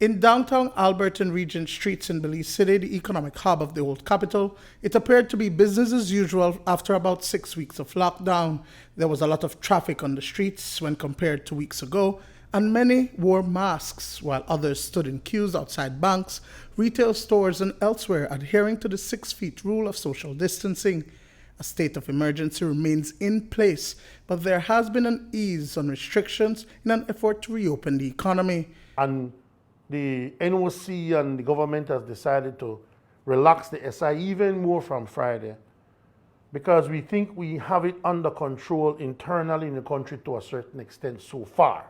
In downtown Alberton Regent streets in Belize City, the economic hub of the old capital, it appeared to be business as usual after about 6 weeks of lockdown. There was a lot of traffic on the streets when compared to weeks ago, and many wore masks while others stood in queues outside banks, retail stores, and elsewhere adhering to the 6 feet rule of social distancing. A state of emergency remains in place, but there has been an ease on restrictions in an effort to reopen the economy. And the NOC and the government has decided to relax the SI even more from Friday because we think we have it under control internally in the country to a certain extent so far.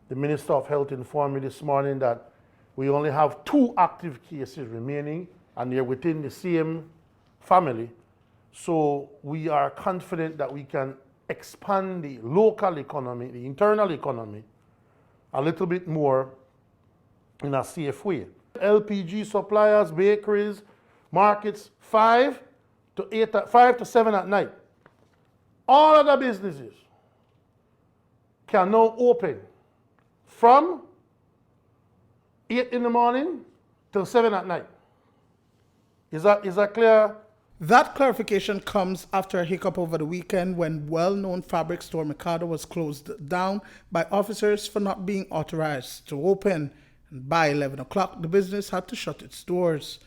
The Minister of Health informed me this morning that we only have 2 active cases remaining and they're within the same family. So we are confident that we can expand the local economy, the internal economy, a little bit more in a safe way. LPG suppliers, bakeries, markets, 5 to 7 at night. All other businesses can now open from 8 in the morning till 7 at night. Is that clear? That clarification comes after a hiccup over the weekend when well-known fabric store Mikado was closed down by officers for not being authorized to open. And by 11 o'clock, the business had to shut its doors.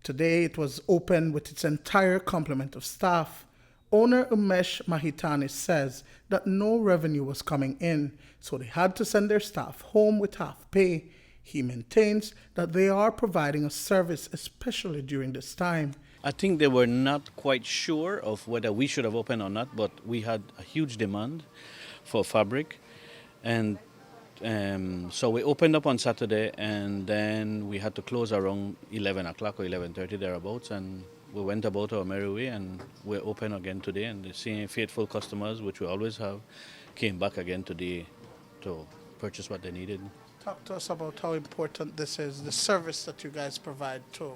Today, it was open with its entire complement of staff. Owner Umesh Mahitani says that no revenue was coming in, so they had to send their staff home with half pay. He maintains that they are providing a service, especially during this time. I think they were not quite sure of whether we should have opened or not, but we had a huge demand for fabric. And so we opened up on Saturday, and then we had to close around 11 o'clock or 11:30 thereabouts, and we went about our merry way, and we're open again today, and the same faithful customers, which we always have, came back again today to purchase what they needed. Talk to us about how important this is, the service that you guys provide to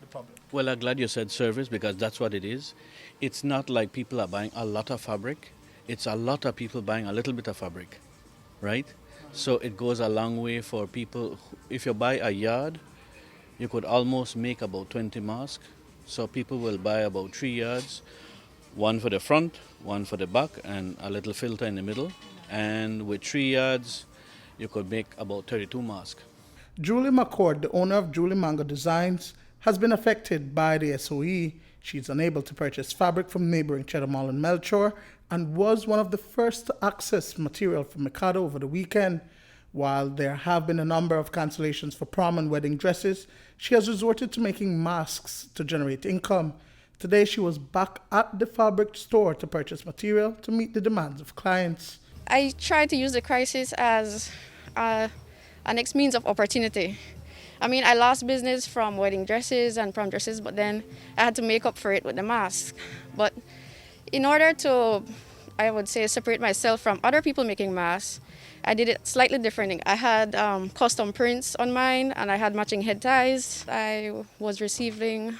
the public. Well, I'm glad you said service because that's what it is. It's not like people are buying a lot of fabric. It's a lot of people buying a little bit of fabric, right? So it goes a long way for people. If you buy a yard, you could almost make about 20 masks. So people will buy about 3 yards, one for the front, one for the back, and a little filter in the middle. And with 3 yards, you could make about 32 masks. Julie McCord, the owner of Julie Mango Designs, has been affected by the SOE. She's unable to purchase fabric from neighboring Cheddar Mall in Melchor and was one of the first to access material from Mikado over the weekend. While there have been a number of cancellations for prom and wedding dresses, she has resorted to making masks to generate income. Today she was back at the fabric store to purchase material to meet the demands of clients. I try to use the crisis as a next means of opportunity. I mean, I lost business from wedding dresses and prom dresses, but then I had to make up for it with the mask. But in order to, I would say, separate myself from other people making masks, I did it slightly differently. I had custom prints on mine, and I had matching head ties. I was receiving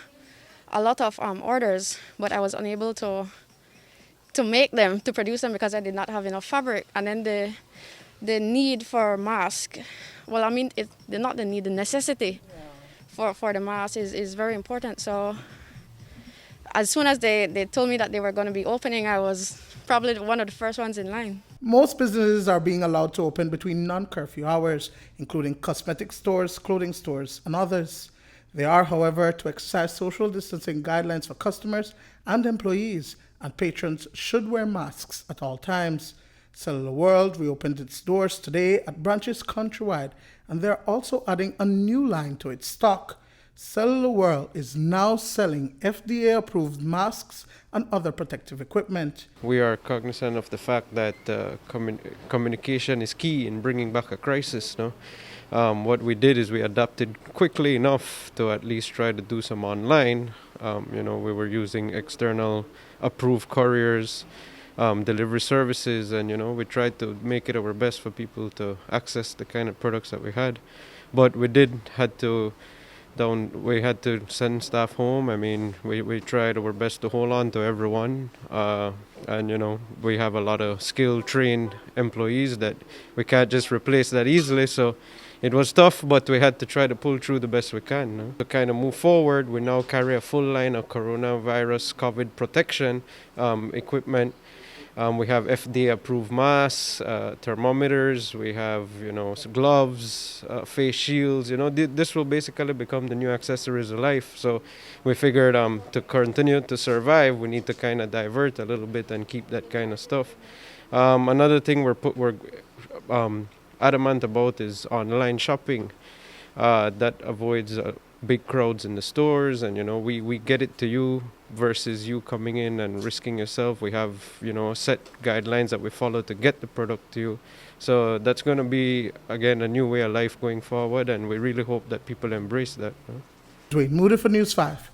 a lot of orders, but I was unable to make them, to produce them, because I did not have enough fabric. And then the need for mask, well, I mean, not the need, the necessity for the mask is very important. So as soon as they told me that they were going to be opening, I was probably one of the first ones in line. Most businesses are being allowed to open between non-curfew hours, including cosmetic stores, clothing stores, and others. They are, however, to exercise social distancing guidelines for customers and employees, and patrons should wear masks at all times. Cellular World reopened its doors today at branches countrywide, and they're also adding a new line to its stock. Cellular World is now selling FDA-approved masks and other protective equipment. We are cognizant of the fact that communication is key in bringing back a crisis. No? What we did is we adapted quickly enough to at least try to do some online. We were using external approved couriers, delivery services, and we tried to make it our best for people to access the kind of products that we had. But we had to send staff home. I mean, we tried our best to hold on to everyone. And we have a lot of skilled, trained employees that we can't just replace that easily. So it was tough, but we had to try to pull through the best we can. No? To kind of move forward, we now carry a full line of coronavirus COVID protection equipment. We have FDA-approved masks, thermometers. We have, gloves, face shields. This will basically become the new accessories of life. So we figured to continue to survive, we need to kind of divert a little bit and keep that kind of stuff. Another thing we're adamant about is online shopping. That avoids big crowds in the stores, and we get it to you versus you coming in and risking yourself. We have set guidelines that we follow to get the product to you. So that's going to be again a new way of life going forward, and we really hope that people embrace that. Duane Moody for News 5.